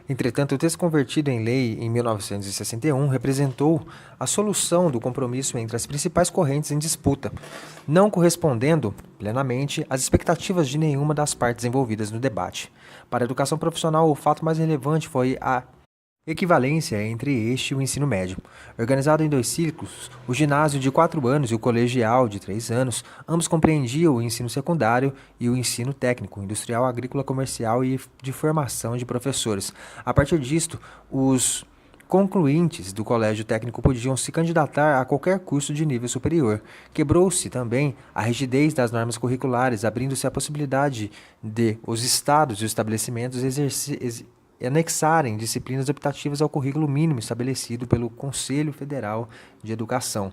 Entretanto, o texto convertido em lei em 1961 representou a solução do compromisso entre as principais correntes em disputa, não correspondendo plenamente às expectativas de nenhuma das partes envolvidas no debate. Para a educação profissional, o fato mais relevante foi a equivalência entre este e o ensino médio. Organizado em dois ciclos, o ginásio de 4 anos e o colegial de 3 anos, ambos compreendiam o ensino secundário e o ensino técnico, industrial, agrícola, comercial e de formação de professores. A partir disto, os concluintes do colégio técnico podiam se candidatar a qualquer curso de nível superior. Quebrou-se também a rigidez das normas curriculares, abrindo-se a possibilidade de os estados e os estabelecimentos anexarem disciplinas optativas ao currículo mínimo estabelecido pelo Conselho Federal de Educação.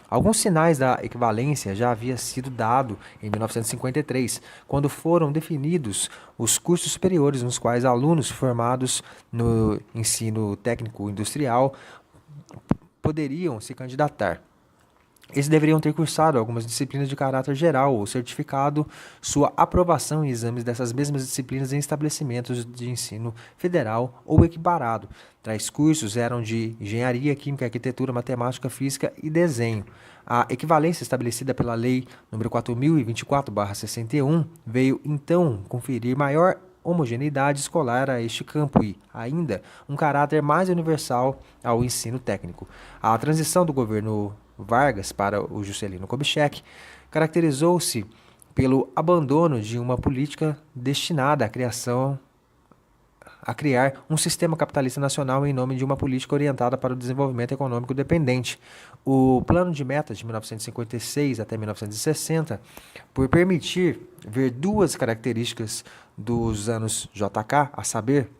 Alguns sinais da equivalência já havia sido dado em 1953, quando foram definidos os cursos superiores nos quais alunos formados no ensino técnico industrial poderiam se candidatar. Esses deveriam ter cursado algumas disciplinas de caráter geral ou certificado sua aprovação em exames dessas mesmas disciplinas em estabelecimentos de ensino federal ou equiparado. Tais cursos eram de engenharia, química, arquitetura, matemática, física e desenho. A equivalência estabelecida pela Lei nº 4024/61 veio então conferir maior homogeneidade escolar a este campo e, ainda, um caráter mais universal ao ensino técnico. A transição do governo Vargas para o Juscelino Kubitschek caracterizou-se pelo abandono de uma política destinada a criar um sistema capitalista nacional em nome de uma política orientada para o desenvolvimento econômico dependente. O plano de metas de 1956 até 1960, por permitir ver duas características dos anos JK, a saber,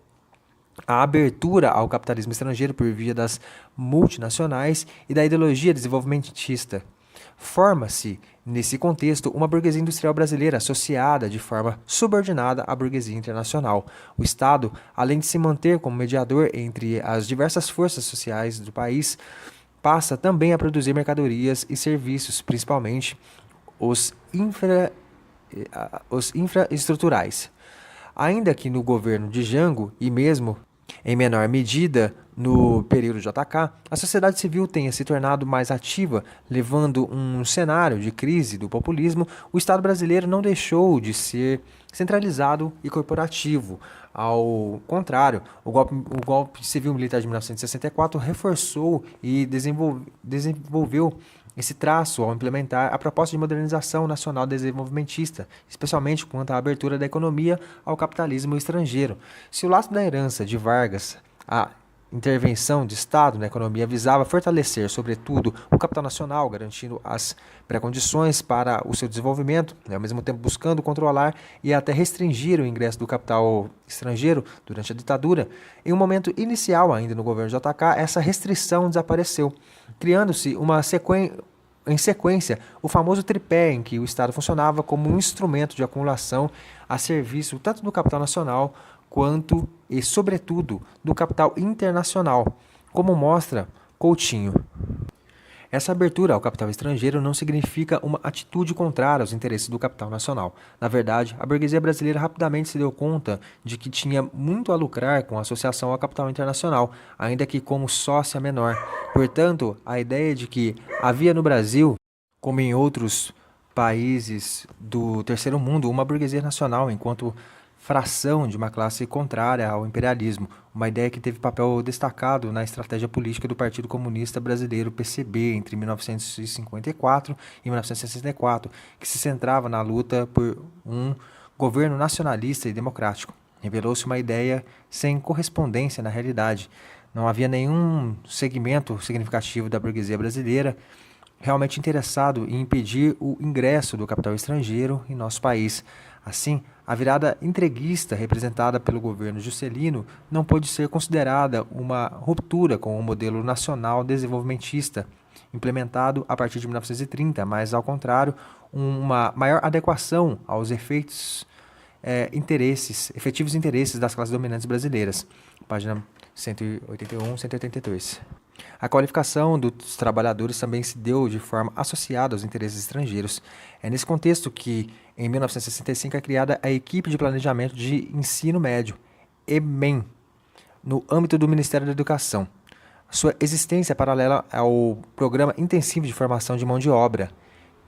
a abertura ao capitalismo estrangeiro por via das multinacionais e da ideologia desenvolvimentista. Forma-se, nesse contexto, uma burguesia industrial brasileira associada de forma subordinada à burguesia internacional. O Estado, além de se manter como mediador entre as diversas forças sociais do país, passa também a produzir mercadorias e serviços, principalmente os infraestruturais. Ainda que no governo de Jango e mesmo em menor medida no período JK, a sociedade civil tenha se tornado mais ativa, levando um cenário de crise do populismo, o Estado brasileiro não deixou de ser centralizado e corporativo. Ao contrário, o golpe civil-militar de 1964 reforçou e desenvolveu esse traço ao implementar a proposta de modernização nacional desenvolvimentista, especialmente quanto à abertura da economia ao capitalismo estrangeiro. Se o laço da herança de Vargas, a intervenção de Estado na economia visava fortalecer, sobretudo, o capital nacional, garantindo as pré-condições para o seu desenvolvimento, ao mesmo tempo buscando controlar e até restringir o ingresso do capital estrangeiro durante a ditadura. Em um momento inicial ainda no governo JK, essa restrição desapareceu, criando-se em sequência o famoso tripé em que o Estado funcionava como um instrumento de acumulação a serviço tanto do capital nacional quanto e, sobretudo, do capital internacional, como mostra Coutinho. Essa abertura ao capital estrangeiro não significa uma atitude contrária aos interesses do capital nacional. Na verdade, a burguesia brasileira rapidamente se deu conta de que tinha muito a lucrar com a associação ao capital internacional, ainda que como sócia menor. Portanto, a ideia de que havia no Brasil, como em outros países do terceiro mundo, uma burguesia nacional enquanto fração de uma classe contrária ao imperialismo, uma ideia que teve papel destacado na estratégia política do Partido Comunista Brasileiro, PCB, entre 1954 e 1964, que se centrava na luta por um governo nacionalista e democrático. Revelou-se uma ideia sem correspondência na realidade. Não havia nenhum segmento significativo da burguesia brasileira realmente interessado em impedir o ingresso do capital estrangeiro em nosso país. Assim, a virada entreguista representada pelo governo Juscelino não pôde ser considerada uma ruptura com o modelo nacional desenvolvimentista implementado a partir de 1930, mas, ao contrário, uma maior adequação aos efetivos interesses das classes dominantes brasileiras. Página 181, 182. A qualificação dos trabalhadores também se deu de forma associada aos interesses estrangeiros. É nesse contexto que, em 1965, é criada a Equipe de Planejamento de Ensino Médio, EMEN, no âmbito do Ministério da Educação. Sua existência é paralela ao Programa Intensivo de Formação de Mão de Obra,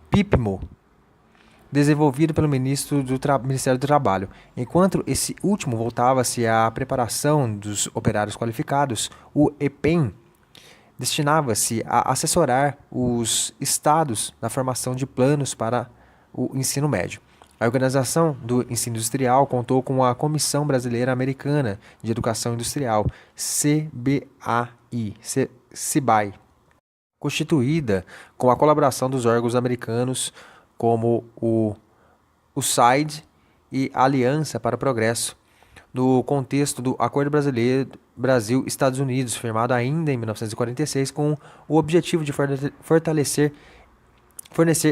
PIPMO, desenvolvido pelo Ministério do Trabalho. Enquanto esse último voltava-se à preparação dos operários qualificados, o EPEM destinava-se a assessorar os estados na formação de planos para o ensino médio. A Organização do Ensino Industrial contou com a Comissão Brasileira Americana de Educação Industrial, CBAI, constituída com a colaboração dos órgãos americanos como o USAID e a Aliança para o Progresso, no contexto do Acordo Brasil-Estados Unidos, firmado ainda em 1946, com o objetivo de fornecer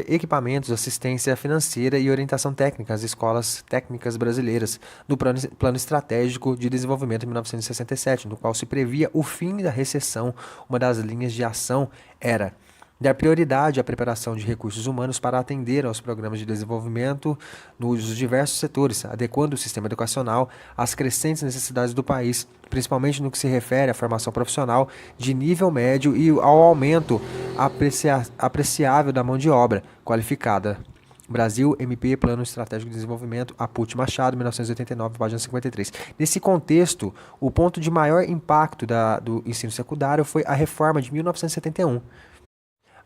equipamentos, assistência financeira e orientação técnica às escolas técnicas brasileiras, do Plano Estratégico de Desenvolvimento de 1967, no qual se previa o fim da recessão. Uma das linhas de ação era dar prioridade à preparação de recursos humanos para atender aos programas de desenvolvimento nos diversos setores, adequando o sistema educacional às crescentes necessidades do país, principalmente no que se refere à formação profissional de nível médio e ao aumento apreciável da mão de obra qualificada. Brasil, MP, Plano Estratégico de Desenvolvimento, Aput Machado, 1989, página 53. Nesse contexto, o ponto de maior impacto do ensino secundário foi a reforma de 1971.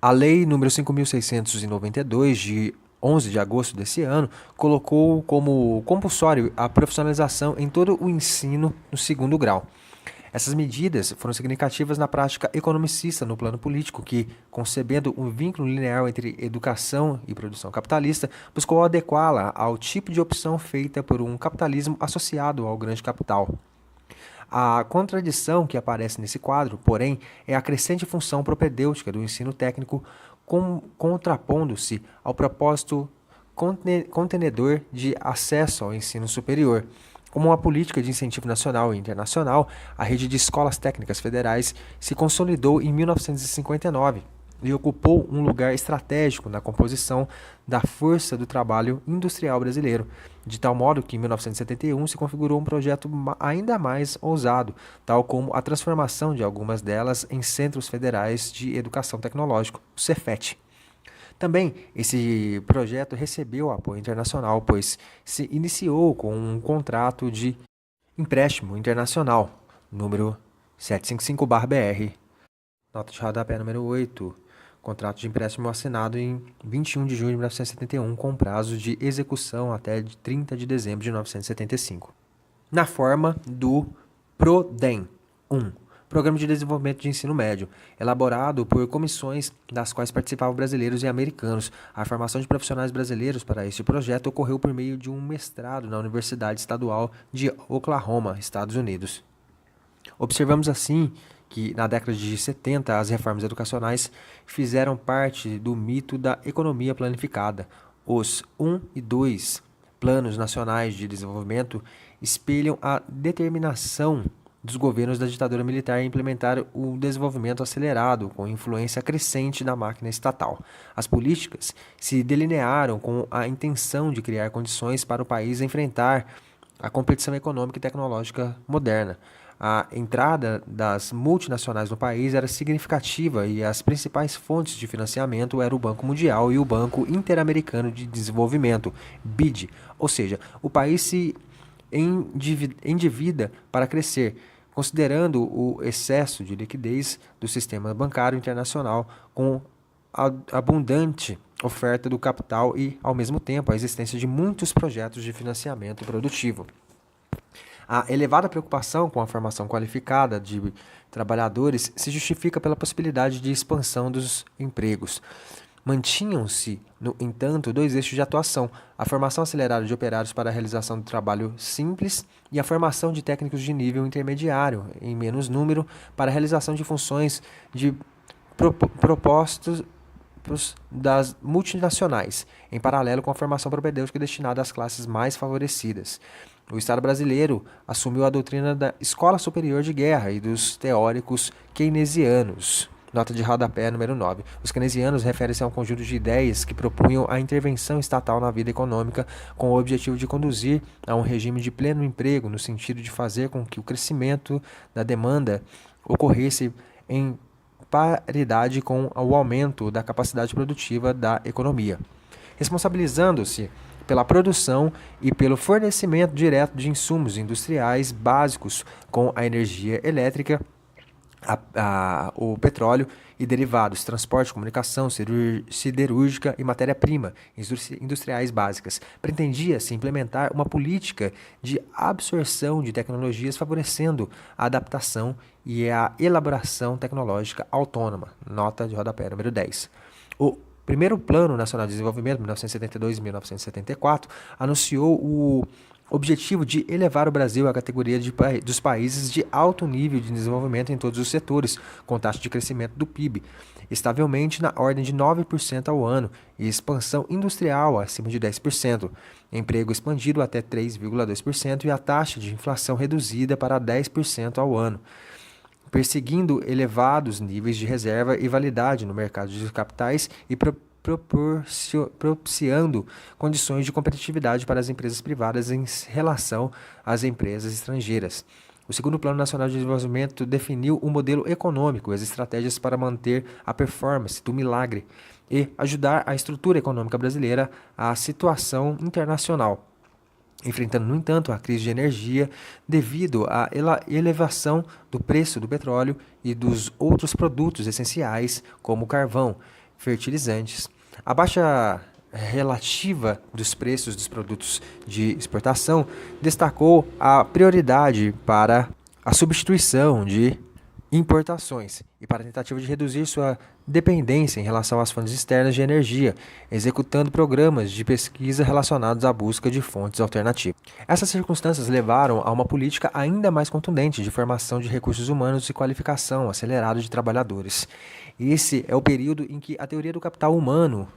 A Lei nº 5.692, de 11 de agosto desse ano, colocou como compulsório a profissionalização em todo o ensino no segundo grau. Essas medidas foram significativas na prática economicista no plano político, que, concebendo um vínculo linear entre educação e produção capitalista, buscou adequá-la ao tipo de opção feita por um capitalismo associado ao grande capital. A contradição que aparece nesse quadro, porém, é a crescente função propedêutica do ensino técnico, contrapondo-se ao propósito contenedor de acesso ao ensino superior. Como uma política de incentivo nacional e internacional, a rede de escolas técnicas federais se consolidou em 1959 e ocupou um lugar estratégico na composição da força do trabalho industrial brasileiro, de tal modo que em 1971 se configurou um projeto ainda mais ousado, tal como a transformação de algumas delas em Centros Federais de Educação Tecnológica, o Cefet. Também esse projeto recebeu apoio internacional, pois se iniciou com um contrato de empréstimo internacional, número 755/BR, nota de rodapé número 8, contrato de empréstimo assinado em 21 de junho de 1971, com prazo de execução até 30 de dezembro de 1975. Na forma do PRODEM 1, Programa de Desenvolvimento de Ensino Médio, elaborado por comissões das quais participavam brasileiros e americanos. A formação de profissionais brasileiros para este projeto ocorreu por meio de um mestrado na Universidade Estadual de Oklahoma, Estados Unidos. Observamos assim que, na década de 70, as reformas educacionais fizeram parte do mito da economia planificada. Os 1 e 2 Planos Nacionais de Desenvolvimento espelham a determinação dos governos da ditadura militar em implementar o desenvolvimento acelerado, com influência crescente da máquina estatal. As políticas se delinearam com a intenção de criar condições para o país enfrentar a competição econômica e tecnológica moderna. A entrada das multinacionais no país era significativa e as principais fontes de financiamento eram o Banco Mundial e o Banco Interamericano de Desenvolvimento, BID, ou seja, o país se endivida para crescer, considerando o excesso de liquidez do sistema bancário internacional com a abundante oferta do capital e, ao mesmo tempo, a existência de muitos projetos de financiamento produtivo. A elevada preocupação com a formação qualificada de trabalhadores se justifica pela possibilidade de expansão dos empregos. Mantinham-se, no entanto, dois eixos de atuação: a formação acelerada de operários para a realização do trabalho simples e a formação de técnicos de nível intermediário, em menos número, para a realização de funções de propostos das multinacionais, em paralelo com a formação propedêutica destinada às classes mais favorecidas. O Estado brasileiro assumiu a doutrina da Escola Superior de Guerra e dos teóricos keynesianos. Nota de rodapé número 9. Os keynesianos referem-se a um conjunto de ideias que propunham a intervenção estatal na vida econômica com o objetivo de conduzir a um regime de pleno emprego, no sentido de fazer com que o crescimento da demanda ocorresse em paridade com o aumento da capacidade produtiva da economia, responsabilizando-se pela produção e pelo fornecimento direto de insumos industriais básicos com a energia elétrica, o petróleo e derivados, transporte, comunicação, siderúrgica e matéria-prima industriais básicas. Pretendia-se implementar uma política de absorção de tecnologias favorecendo a adaptação e a elaboração tecnológica autônoma. Nota de rodapé número 10. O primeiro Plano Nacional de Desenvolvimento, 1972 e 1974, anunciou o objetivo de elevar o Brasil à categoria dos países de alto nível de desenvolvimento em todos os setores, com taxa de crescimento do PIB estavelmente na ordem de 9% ao ano e expansão industrial acima de 10%, emprego expandido até 3,2% e a taxa de inflação reduzida para 10% ao ano, perseguindo elevados níveis de reserva e validade no mercado de capitais e propiciando condições de competitividade para as empresas privadas em relação às empresas estrangeiras. O segundo Plano Nacional de Desenvolvimento definiu o modelo econômico e as estratégias para manter a performance do milagre e ajudar a estrutura econômica brasileira à situação internacional, enfrentando, no entanto, a crise de energia devido à elevação do preço do petróleo e dos outros produtos essenciais, como carvão, fertilizantes. A baixa relativa dos preços dos produtos de exportação destacou a prioridade para a substituição de importações e para a tentativa de reduzir sua dependência em relação às fontes externas de energia, executando programas de pesquisa relacionados à busca de fontes alternativas. Essas circunstâncias levaram a uma política ainda mais contundente de formação de recursos humanos e qualificação acelerada de trabalhadores. Esse é o período em que a teoria do capital humano,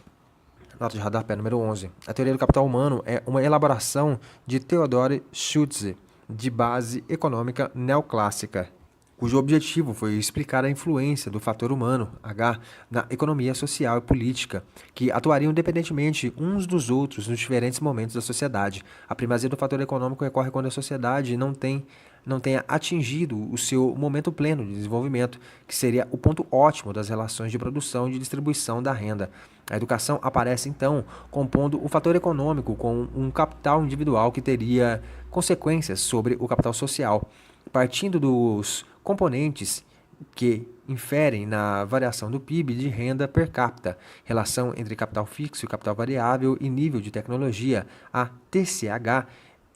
nota de rodapé número 11, a teoria do capital humano é uma elaboração de Theodore Schultze, de base econômica neoclássica, cujo objetivo foi explicar a influência do fator humano, H, na economia social e política, que atuariam independentemente uns dos outros nos diferentes momentos da sociedade. A primazia do fator econômico ocorre quando a sociedade não tenha atingido o seu momento pleno de desenvolvimento, que seria o ponto ótimo das relações de produção e de distribuição da renda. A educação aparece, então, compondo o fator econômico com um capital individual que teria consequências sobre o capital social, partindo dos componentes que inferem na variação do PIB de renda per capita, relação entre capital fixo e capital variável e nível de tecnologia. A TCH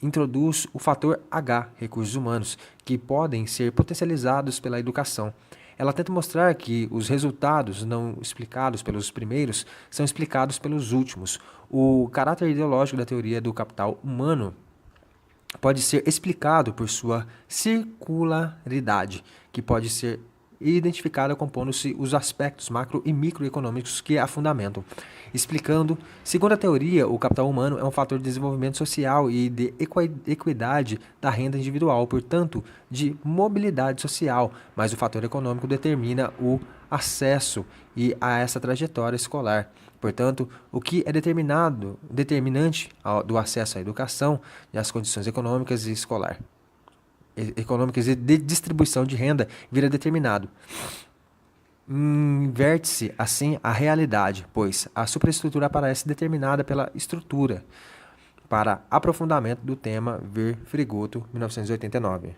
introduz o fator H, recursos humanos, que podem ser potencializados pela educação. Ela tenta mostrar que os resultados não explicados pelos primeiros são explicados pelos últimos. O caráter ideológico da teoria do capital humano pode ser explicado por sua circularidade, que pode ser identificada compondo-se os aspectos macro e microeconômicos que a fundamentam. Explicando, segundo a teoria, o capital humano é um fator de desenvolvimento social e de equidade da renda individual, portanto, de mobilidade social, mas o fator econômico determina o acesso e a essa trajetória escolar. Portanto, o que é determinante do acesso à educação e às condições econômicas e de distribuição de renda vira determinado. Inverte-se, assim, a realidade, pois a superestrutura aparece determinada pela estrutura. Para aprofundamento do tema, ver Frigoto, 1989.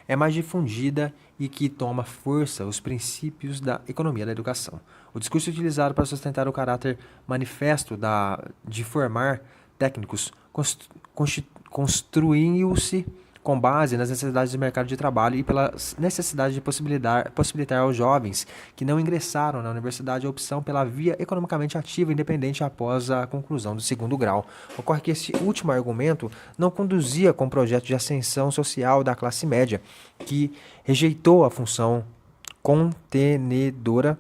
É mais difundida e que toma força os princípios da economia da educação. O discurso utilizado para sustentar o caráter manifesto de formar técnicos construiu-se com base nas necessidades do mercado de trabalho e pela necessidade de possibilitar aos jovens que não ingressaram na universidade a opção pela via economicamente ativa e independente após a conclusão do segundo grau. Ocorre que esse último argumento não conduzia com o projeto de ascensão social da classe média, que rejeitou a função contenedora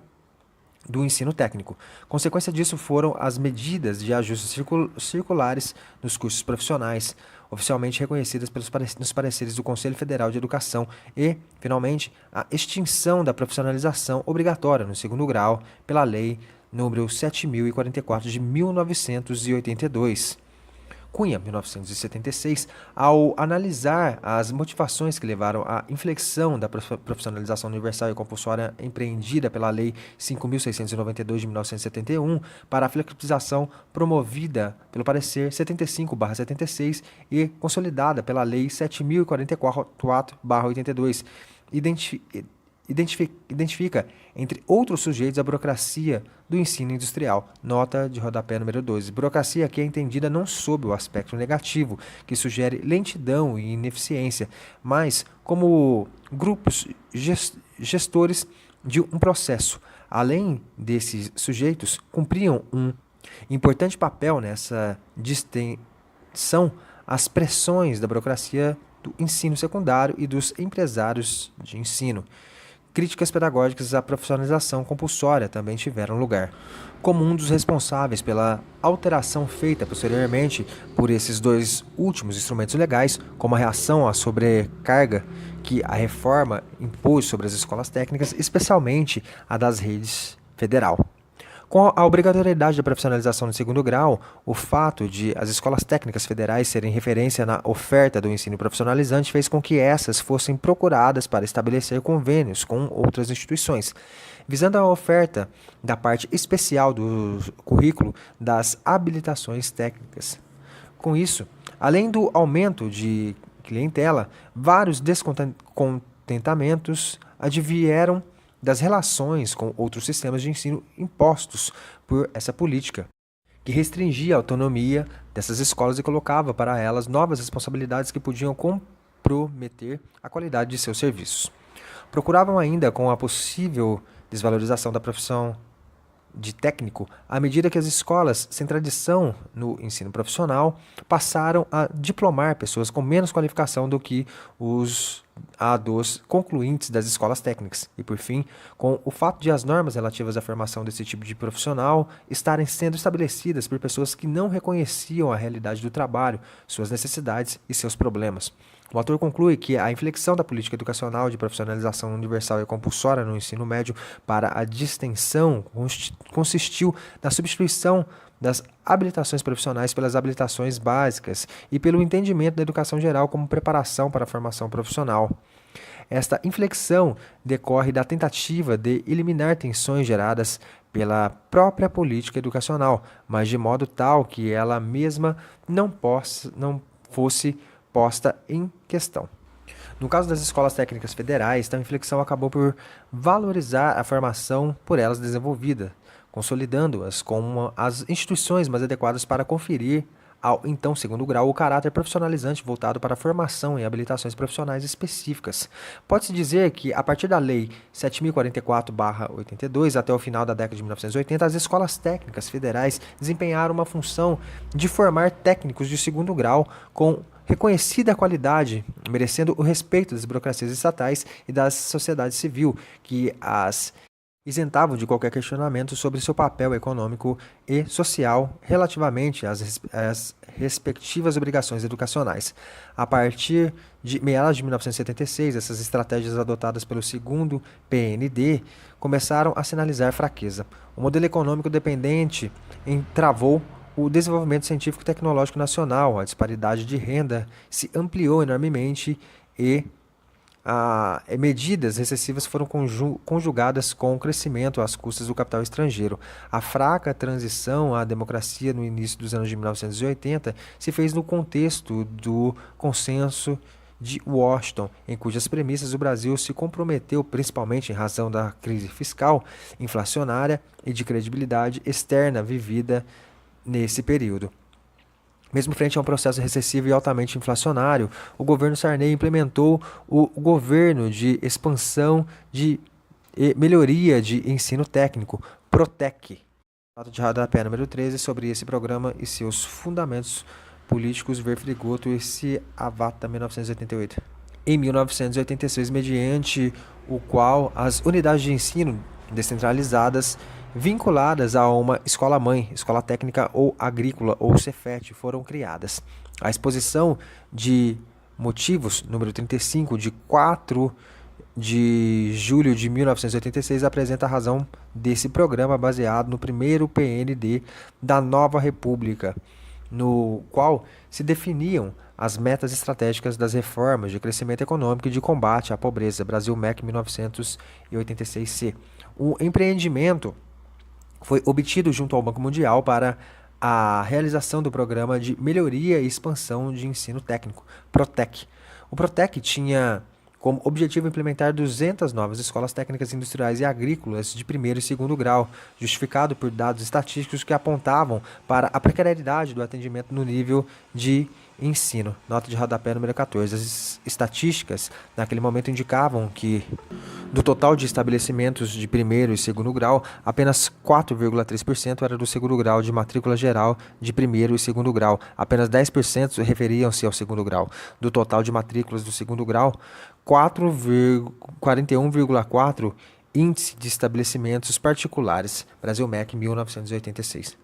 do ensino técnico. Consequência disso foram as medidas de ajustes circulares nos cursos profissionais, oficialmente reconhecidas nos pareceres do Conselho Federal de Educação e, finalmente, a extinção da profissionalização obrigatória no segundo grau pela Lei número 7.044 de 1982. Cunha, 1976, ao analisar as motivações que levaram à inflexão da profissionalização universal e compulsória empreendida pela Lei 5.692 de 1971 para a flexibilização promovida pelo parecer 75/76 e consolidada pela Lei 7.044/82, identifica, entre outros sujeitos, a burocracia do ensino industrial. Nota de rodapé número 12. Burocracia que é entendida não sob o aspecto negativo, que sugere lentidão e ineficiência, mas como grupos gestores de um processo. Além desses sujeitos, cumpriam um importante papel nessa distinção as pressões da burocracia do ensino secundário e dos empresários de ensino. Críticas pedagógicas à profissionalização compulsória também tiveram lugar. Como um dos responsáveis pela alteração feita posteriormente por esses dois últimos instrumentos legais, como a reação à sobrecarga que a reforma impôs sobre as escolas técnicas, especialmente a das redes federal. Com a obrigatoriedade da profissionalização no segundo grau, o fato de as escolas técnicas federais serem referência na oferta do ensino profissionalizante fez com que essas fossem procuradas para estabelecer convênios com outras instituições, visando a oferta da parte especial do currículo das habilitações técnicas. Com isso, além do aumento de clientela, vários descontentamentos advieram das relações com outros sistemas de ensino impostos por essa política, que restringia a autonomia dessas escolas e colocava para elas novas responsabilidades que podiam comprometer a qualidade de seus serviços. Procuravam ainda, com a possível desvalorização da profissão de técnico, à medida que as escolas sem tradição no ensino profissional passaram a diplomar pessoas com menos qualificação do que dos concluintes das escolas técnicas. E, por fim, com o fato de as normas relativas à formação desse tipo de profissional estarem sendo estabelecidas por pessoas que não reconheciam a realidade do trabalho, suas necessidades e seus problemas. O autor conclui que a inflexão da política educacional de profissionalização universal e compulsória no ensino médio para a distensão consistiu na substituição das habilitações profissionais pelas habilitações básicas e pelo entendimento da educação geral como preparação para a formação profissional. Esta inflexão decorre da tentativa de eliminar tensões geradas pela própria política educacional, mas de modo tal que ela mesma não fosse posta em questão. No caso das escolas técnicas federais, tal inflexão acabou por valorizar a formação por elas desenvolvida, consolidando-as como as instituições mais adequadas para conferir ao então segundo grau o caráter profissionalizante voltado para a formação em habilitações profissionais específicas. Pode-se dizer que, a partir da Lei 7.044/82 até o final da década de 1980, as escolas técnicas federais desempenharam uma função de formar técnicos de segundo grau com reconhecida qualidade, merecendo o respeito das burocracias estatais e da sociedade civil, que as isentavam de qualquer questionamento sobre seu papel econômico e social relativamente às respectivas obrigações educacionais. A partir de meados de 1976, essas estratégias adotadas pelo segundo PND começaram a sinalizar fraqueza. O modelo econômico dependente entravou o desenvolvimento científico-tecnológico nacional, a disparidade de renda se ampliou enormemente e medidas recessivas foram conjugadas com o crescimento às custas do capital estrangeiro. A fraca transição à democracia no início dos anos de 1980 se fez no contexto do Consenso de Washington, em cujas premissas o Brasil se comprometeu principalmente em razão da crise fiscal, inflacionária e de credibilidade externa vivida nesse período. Mesmo frente a um processo recessivo e altamente inflacionário, o governo Sarney implementou o Governo de Expansão e Melhoria de Ensino Técnico, PROTEC. Nota de rodapé número 13 sobre esse programa e seus fundamentos políticos, ver Frigoto e Ciavata, 1988. Em 1986, mediante o qual as unidades de ensino descentralizadas vinculadas a uma escola-mãe, escola técnica ou agrícola ou Cefet, foram criadas. A exposição de motivos, número 35, de 4 de julho de 1986, apresenta a razão desse programa baseado no primeiro PND da nova República, no qual se definiam as metas estratégicas das reformas de crescimento econômico e de combate à pobreza, Brasil MEC 1986-C. O empreendimento foi obtido junto ao Banco Mundial para a realização do Programa de Melhoria e Expansão de Ensino Técnico, PROTEC. O PROTEC tinha como objetivo implementar 200 novas escolas técnicas industriais e agrícolas de primeiro e segundo grau, justificado por dados estatísticos que apontavam para a precariedade do atendimento no nível de ensino. Nota de rodapé número 14. As estatísticas naquele momento indicavam que do total de estabelecimentos de primeiro e segundo grau, apenas 4,3% era do segundo grau de matrícula geral de primeiro e segundo grau. Apenas 10% referiam-se ao segundo grau. Do total de matrículas do segundo grau, 41,4% índice de estabelecimentos particulares. Brasil MEC 1986.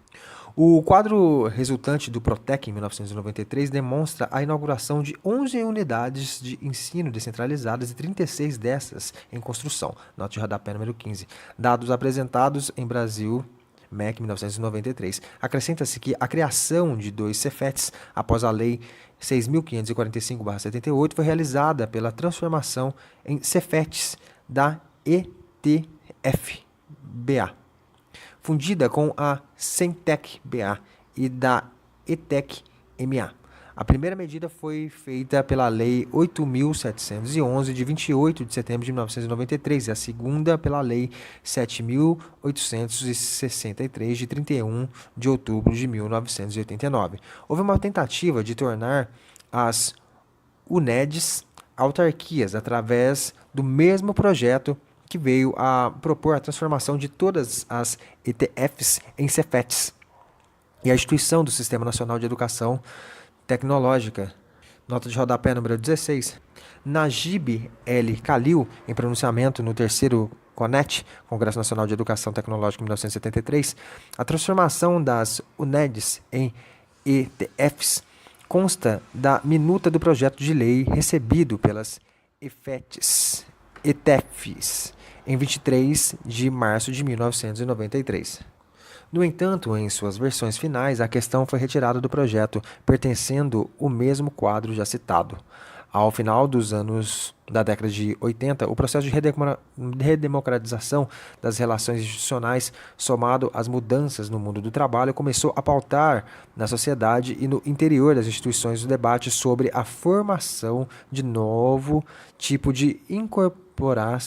O quadro resultante do PROTEC em 1993 demonstra a inauguração de 11 unidades de ensino descentralizadas e 36 dessas em construção. Nota de rodapé número 15. Dados apresentados em Brasil MEC 1993. Acrescenta-se que a criação de 2 Cefets após a Lei 6.545/78 foi realizada pela transformação em Cefets da ETF-BA, fundida com a Centec-BA e da ETEC-MA. A primeira medida foi feita pela Lei 8.711, de 28 de setembro de 1993, e a segunda pela Lei 7.863, de 31 de outubro de 1989. Houve uma tentativa de tornar as UNEDs autarquias através do mesmo projeto que veio a propor a transformação de todas as ETFs em Cefets e a instituição do Sistema Nacional de Educação Tecnológica. Nota de rodapé número 16. Najib L. Khalil, em pronunciamento no terceiro CONET, Congresso Nacional de Educação Tecnológica, em 1973, a transformação das UNEDs em ETFs consta da minuta do projeto de lei recebido pelas ETFs em 23 de março de 1993. No entanto, em suas versões finais, a questão foi retirada do projeto, pertencendo ao mesmo quadro já citado. Ao final dos anos da década de 80, o processo de redemocratização das relações institucionais, somado às mudanças no mundo do trabalho, começou a pautar na sociedade e no interior das instituições o debate sobre a formação de novo tipo de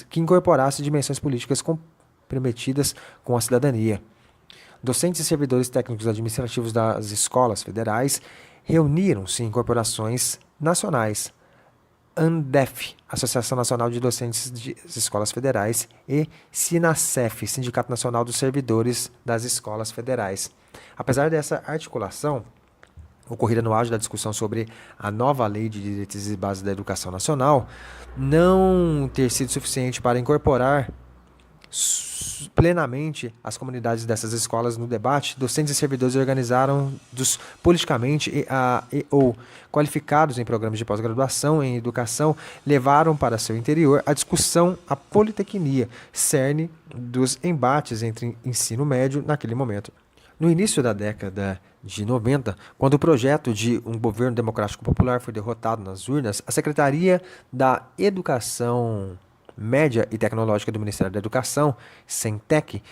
que incorporasse dimensões políticas comprometidas com a cidadania. Docentes e servidores técnicos administrativos das escolas federais reuniram-se em corporações nacionais, ANDEF, Associação Nacional de Docentes das Escolas Federais, e SINASEF, Sindicato Nacional dos Servidores das Escolas Federais. Apesar dessa articulação, ocorrida no auge da discussão sobre a nova Lei de Diretrizes e Bases da Educação Nacional, não ter sido suficiente para incorporar plenamente as comunidades dessas escolas no debate, docentes e servidores organizados politicamente ou qualificados em programas de pós-graduação em educação levaram para seu interior a discussão, a politecnia, cerne dos embates entre ensino médio naquele momento. No início da década de 90, quando o projeto de um governo democrático popular foi derrotado nas urnas, a Secretaria da Educação Média e Tecnológica do Ministério da Educação, Centec,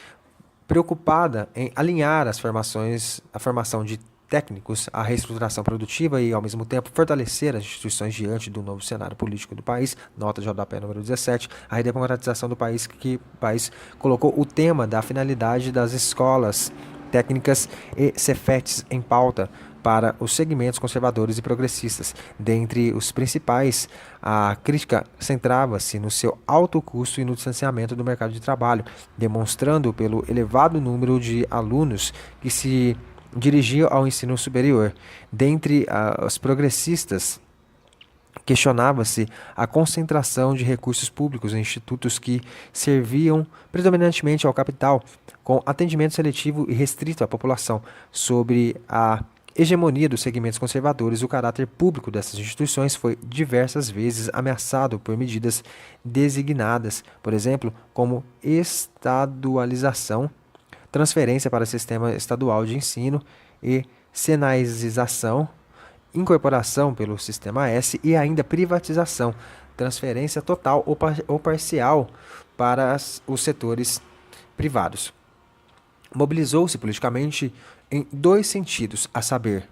preocupada em alinhar a formação de técnicos à reestruturação produtiva e, ao mesmo tempo, fortalecer as instituições diante do novo cenário político do país, nota de rodapé número 17, a redemocratização do país, que o país colocou o tema da finalidade das escolas técnicas e Cefets em pauta para os segmentos conservadores e progressistas. Dentre os principais, a crítica centrava-se no seu alto custo e no distanciamento do mercado de trabalho, demonstrando pelo elevado número de alunos que se dirigiam ao ensino superior. Dentre os progressistas, questionava-se a concentração de recursos públicos em institutos que serviam predominantemente ao capital, com atendimento seletivo e restrito à população, sobre a hegemonia dos segmentos conservadores. O caráter público dessas instituições foi diversas vezes ameaçado por medidas designadas, por exemplo, como estadualização, transferência para o sistema estadual de ensino e senaização, incorporação pelo Sistema S e ainda privatização, transferência total ou parcial para os setores privados. Mobilizou-se politicamente em dois sentidos, a saber,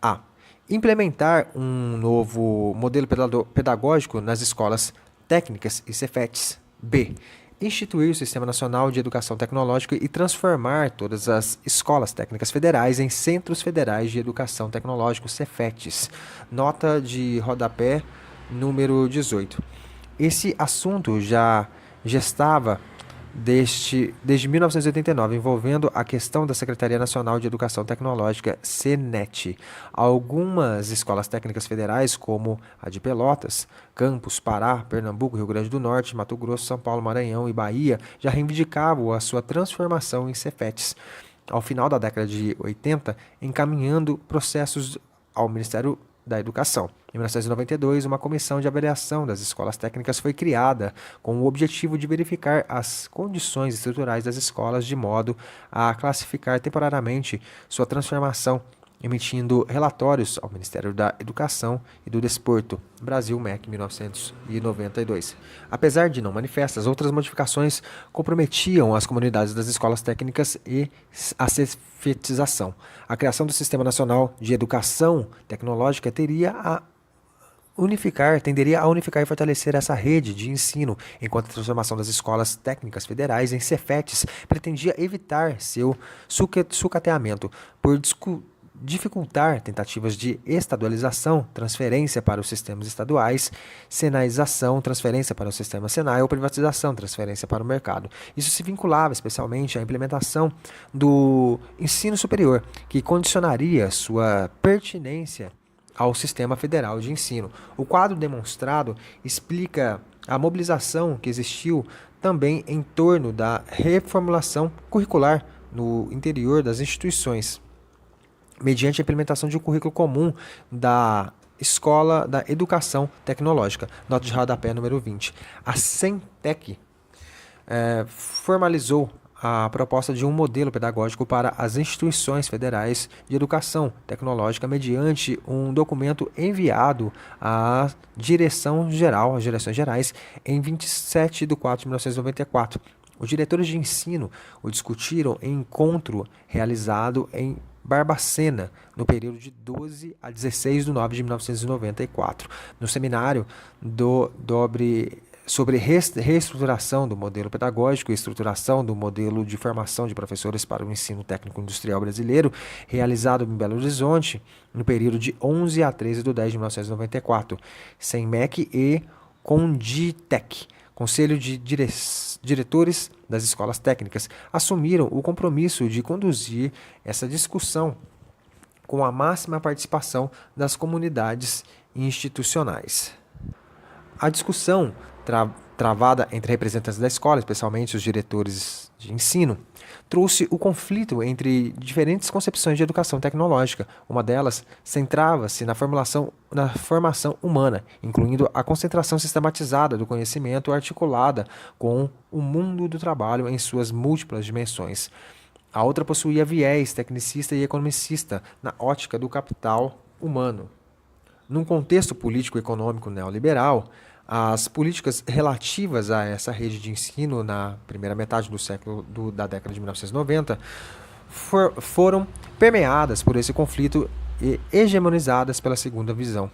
a. Implementar um novo modelo pedagógico nas escolas técnicas e Cefetes. B. Instituir o Sistema Nacional de Educação Tecnológica e transformar todas as escolas técnicas federais em Centros Federais de Educação Tecnológica, Cefetes. Nota de rodapé número 18. Esse assunto já gestava desde 1989, envolvendo a questão da Secretaria Nacional de Educação Tecnológica, CNET. Algumas escolas técnicas federais, como a de Pelotas, Campos, Pará, Pernambuco, Rio Grande do Norte, Mato Grosso, São Paulo, Maranhão e Bahia, já reivindicavam a sua transformação em Cefetes. Ao final da década de 80, encaminhando processos ao Ministério da Educação. Em 1992, uma comissão de avaliação das escolas técnicas foi criada com o objetivo de verificar as condições estruturais das escolas de modo a classificar temporariamente sua transformação, emitindo relatórios ao Ministério da Educação e do Desporto, Brasil MEC 1992. Apesar de não manifestas, outras modificações comprometiam as comunidades das escolas técnicas e a cefetização. A criação do Sistema Nacional de Educação Tecnológica tenderia a unificar e fortalecer essa rede de ensino, enquanto a transformação das escolas técnicas federais em Cefetes pretendia evitar seu sucateamento por dificultar tentativas de estadualização, transferência para os sistemas estaduais, senaização, transferência para o sistema Senai ou privatização, transferência para o mercado. Isso se vinculava especialmente à implementação do ensino superior, que condicionaria sua pertinência ao Sistema Federal de Ensino. O quadro demonstrado explica a mobilização que existiu também em torno da reformulação curricular no interior das instituições, mediante a implementação de um currículo comum da Escola da Educação Tecnológica. Nota de rodapé número 20. A Centec formalizou a proposta de um modelo pedagógico para as instituições federais de educação tecnológica mediante um documento enviado à Direções Gerais, em 27 de 4 de 1994. Os diretores de ensino o discutiram em encontro realizado em Barbacena, no período de 12 a 16 de 9 de 1994. No seminário sobre reestruturação do modelo pedagógico e estruturação do modelo de formação de professores para o ensino técnico industrial brasileiro, realizado em Belo Horizonte, no período de 11 a 13 de 10 de 1994, SEMEC e CONDITEC, Conselho de Diretores das Escolas Técnicas, assumiram o compromisso de conduzir essa discussão com a máxima participação das comunidades institucionais. A discussão travada entre representantes da escola, especialmente os diretores de ensino, trouxe o conflito entre diferentes concepções de educação tecnológica. Uma delas centrava-se na formação humana, incluindo a concentração sistematizada do conhecimento articulada com o mundo do trabalho em suas múltiplas dimensões. A outra possuía viés tecnicista e economicista na ótica do capital humano. Num contexto político-econômico neoliberal, as políticas relativas a essa rede de ensino na primeira metade da década de 1990 foram permeadas por esse conflito e hegemonizadas pela segunda visão.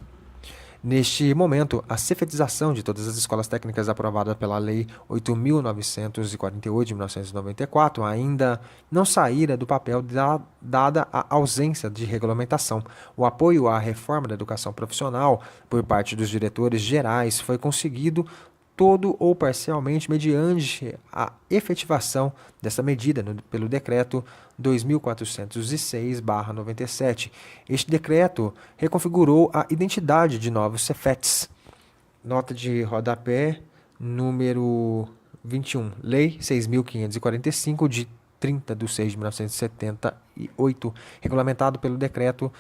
Neste momento, a cefetização de todas as escolas técnicas aprovada pela Lei 8.948 de 1994 ainda não saíra do papel dada a ausência de regulamentação. O apoio à reforma da educação profissional por parte dos diretores gerais foi conseguido todo ou parcialmente mediante a efetivação dessa medida pelo Decreto 2406/97. Este decreto reconfigurou a identidade de novos Cefetes. Nota de rodapé número 21. Lei 6.545 de 30/6 de 1978, regulamentado pelo Decreto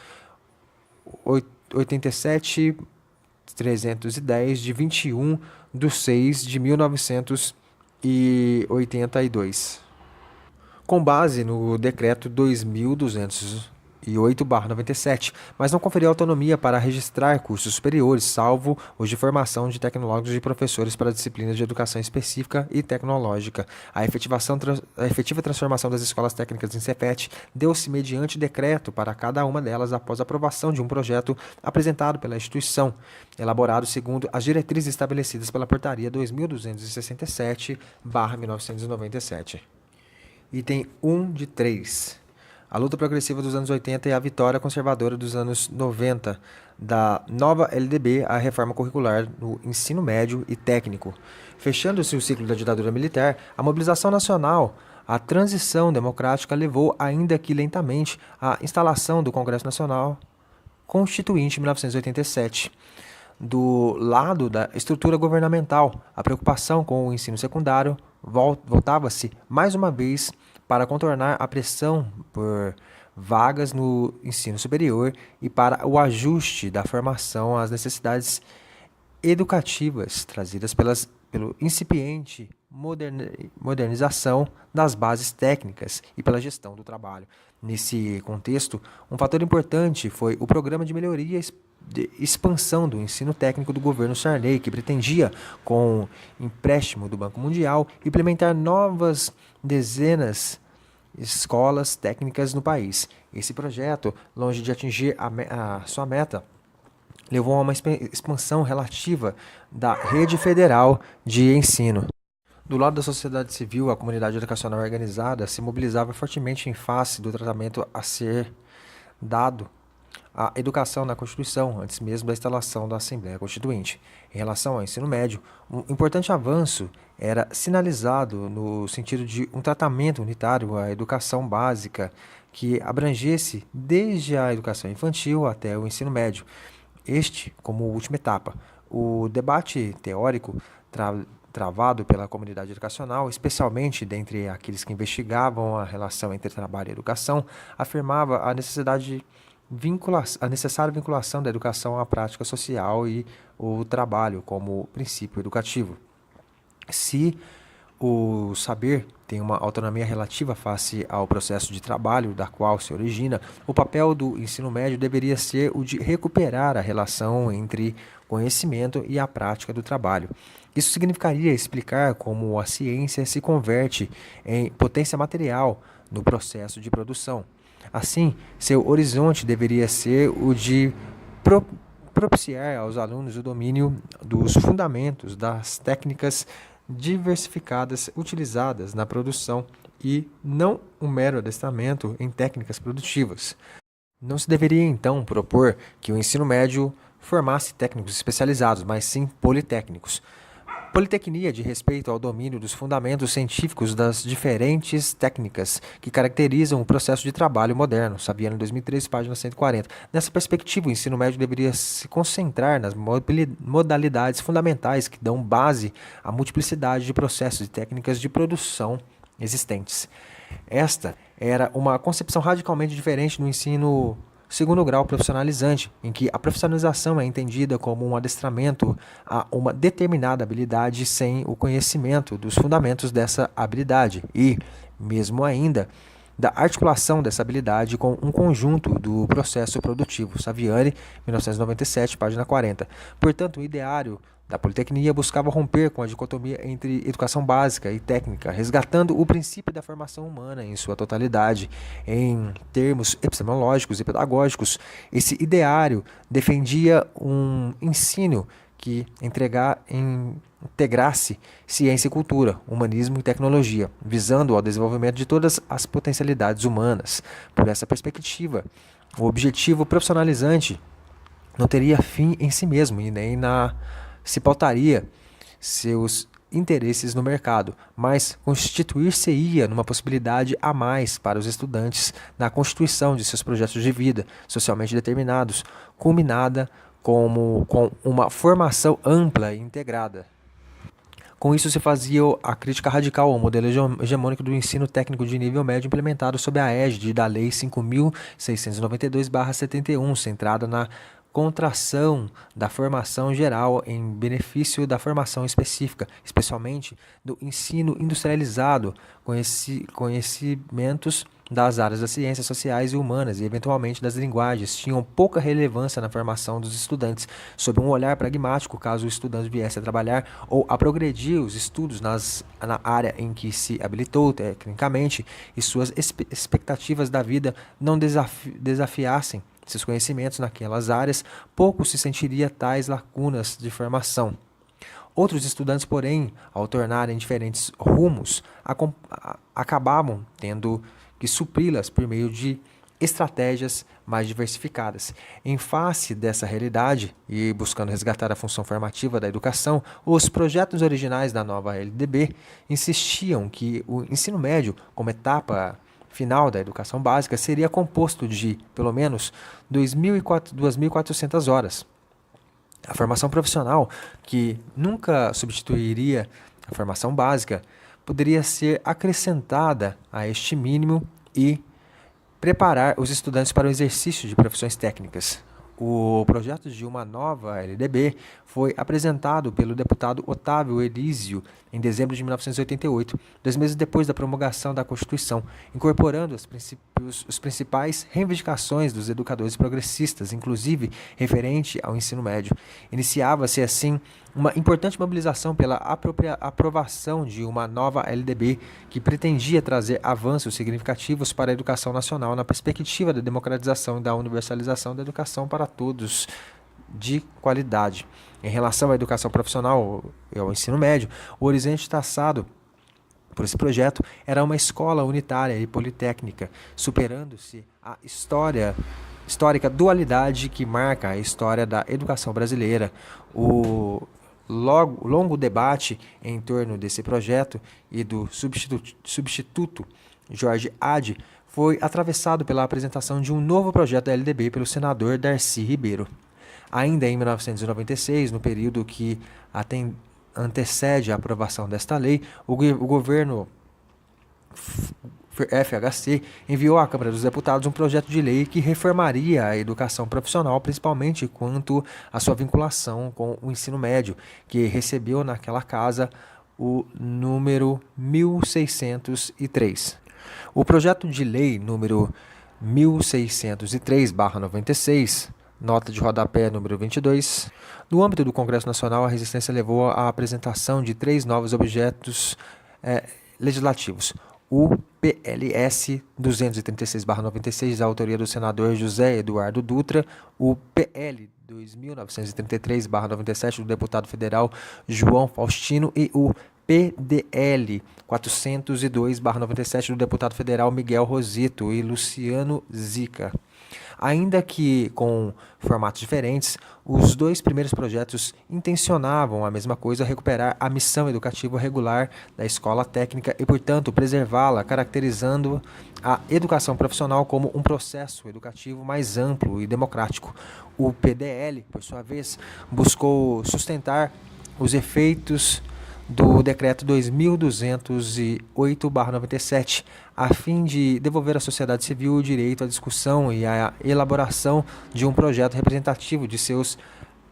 87.310 de 21/6 de 1982. Com base no Decreto 2.208/97, mas não conferiu autonomia para registrar cursos superiores, salvo os de formação de tecnólogos e professores para disciplinas de educação específica e tecnológica. A efetiva transformação das escolas técnicas em Cefet deu-se mediante decreto para cada uma delas após a aprovação de um projeto apresentado pela instituição, elaborado segundo as diretrizes estabelecidas pela Portaria 2.267/1997. Item 1 de 3. A luta progressiva dos anos 80 e a vitória conservadora dos anos 90 da nova LDB à reforma curricular no ensino médio e técnico. Fechando-se o ciclo da ditadura militar, a mobilização nacional, a transição democrática levou, ainda que lentamente, à instalação do Congresso Nacional Constituinte em 1987. Do lado da estrutura governamental, a preocupação com o ensino secundário voltava-se, mais uma vez, para contornar a pressão por vagas no ensino superior e para o ajuste da formação às necessidades educativas trazidas pelo incipiente modernização das bases técnicas e pela gestão do trabalho. Nesse contexto, um fator importante foi o Programa de Melhoria de Expansão do Ensino Técnico do governo Sarney, que pretendia, com empréstimo do Banco Mundial, implementar novas dezenas de escolas técnicas no país. Esse projeto, longe de atingir a sua meta, levou a uma expansão relativa da rede federal de ensino. Do lado da sociedade civil, a comunidade educacional organizada se mobilizava fortemente em face do tratamento a ser dado à educação na Constituição, antes mesmo da instalação da Assembleia Constituinte. Em relação ao ensino médio, um importante avanço era sinalizado no sentido de um tratamento unitário à educação básica que abrangesse desde a educação infantil até o ensino médio. Este como última etapa. O debate teórico travado pela comunidade educacional, especialmente dentre aqueles que investigavam a relação entre trabalho e educação, afirmava a necessária vinculação da educação à prática social e o trabalho como princípio educativo. Se o saber tem uma autonomia relativa face ao processo de trabalho da qual se origina, o papel do ensino médio deveria ser o de recuperar a relação entre conhecimento e a prática do trabalho. Isso significaria explicar como a ciência se converte em potência material no processo de produção. Assim, seu horizonte deveria ser o de propiciar aos alunos o domínio dos fundamentos das técnicas diversificadas utilizadas na produção e não um mero adestramento em técnicas produtivas. Não se deveria, então, propor que o ensino médio formasse técnicos especializados, mas sim politécnicos. Politecnia de respeito ao domínio dos fundamentos científicos das diferentes técnicas que caracterizam o processo de trabalho moderno. Saviano, 2013, página 140. Nessa perspectiva, o ensino médio deveria se concentrar nas modalidades fundamentais que dão base à multiplicidade de processos e técnicas de produção existentes. Esta era uma concepção radicalmente diferente do ensino segundo grau profissionalizante, em que a profissionalização é entendida como um adestramento a uma determinada habilidade sem o conhecimento dos fundamentos dessa habilidade e, mesmo ainda, da articulação dessa habilidade com um conjunto do processo produtivo. Saviani, 1997, página 40. Portanto, o ideário da Politecnia buscava romper com a dicotomia entre educação básica e técnica, resgatando o princípio da formação humana em sua totalidade. Em termos epistemológicos e pedagógicos, esse ideário defendia um ensino que integrasse ciência e cultura, humanismo e tecnologia, visando ao desenvolvimento de todas as potencialidades humanas. Por essa perspectiva, o objetivo profissionalizante não teria fim em si mesmo e nem se pautaria seus interesses no mercado, mas constituir-se-ia numa possibilidade a mais para os estudantes na constituição de seus projetos de vida socialmente determinados, culminada com uma formação ampla e integrada. Com isso, se fazia a crítica radical ao modelo hegemônico do ensino técnico de nível médio implementado sob a égide da Lei 5.692/71, centrada na contração da formação geral em benefício da formação específica, especialmente do ensino industrializado, conhecimentos das áreas das ciências sociais e humanas e, eventualmente, das linguagens, tinham pouca relevância na formação dos estudantes, sob um olhar pragmático, caso o estudante viesse a trabalhar ou a progredir os estudos na área em que se habilitou tecnicamente e suas expectativas da vida não desafiassem seus conhecimentos naquelas áreas, pouco se sentiria tais lacunas de formação. Outros estudantes, porém, ao tornarem diferentes rumos, acabavam tendo que supri-las por meio de estratégias mais diversificadas. Em face dessa realidade e buscando resgatar a função formativa da educação, os projetos originais da nova LDB insistiam que o ensino médio, como etapa final da educação básica, seria composto de, pelo menos, 2.400 horas. A formação profissional, que nunca substituiria a formação básica, poderia ser acrescentada a este mínimo e preparar os estudantes para o exercício de profissões técnicas. O projeto de uma nova LDB foi apresentado pelo deputado Otávio Elísio em dezembro de 1988, 2 meses depois da promulgação da Constituição, incorporando as principais reivindicações dos educadores progressistas, inclusive referente ao ensino médio. Iniciava-se, assim, uma importante mobilização pela aprovação de uma nova LDB que pretendia trazer avanços significativos para a educação nacional na perspectiva da democratização e da universalização da educação para todos de qualidade. Em relação à educação profissional e ao ensino médio, o horizonte traçado por esse projeto era uma escola unitária e politécnica, superando-se a histórica dualidade que marca a história da educação brasileira. O longo debate em torno desse projeto e do substituto Jorge Hadi foi atravessado pela apresentação de um novo projeto da LDB pelo senador Darcy Ribeiro. Ainda em 1996, no período que antecede a aprovação desta lei, o governo FHC enviou à Câmara dos Deputados um projeto de lei que reformaria a educação profissional, principalmente quanto à sua vinculação com o ensino médio, que recebeu naquela casa o número 1603. O projeto de lei número 1603/96, nota de rodapé número 22, no âmbito do Congresso Nacional, a resistência levou à apresentação de 3 novos objetos legislativos. O PLS 236/96, da autoria do senador José Eduardo Dutra, o PL 2933/97, do deputado federal João Faustino, e o PDL 402/97, do deputado federal Miguel Rosito e Luciano Zica. Ainda que com formatos diferentes, os 2 primeiros projetos intencionavam a mesma coisa: recuperar a missão educativa regular da escola técnica e, portanto, preservá-la, caracterizando a educação profissional como um processo educativo mais amplo e democrático. O PDL, por sua vez, buscou sustentar os efeitos do Decreto 2208/97, a fim de devolver à sociedade civil o direito à discussão e à elaboração de um projeto representativo de seus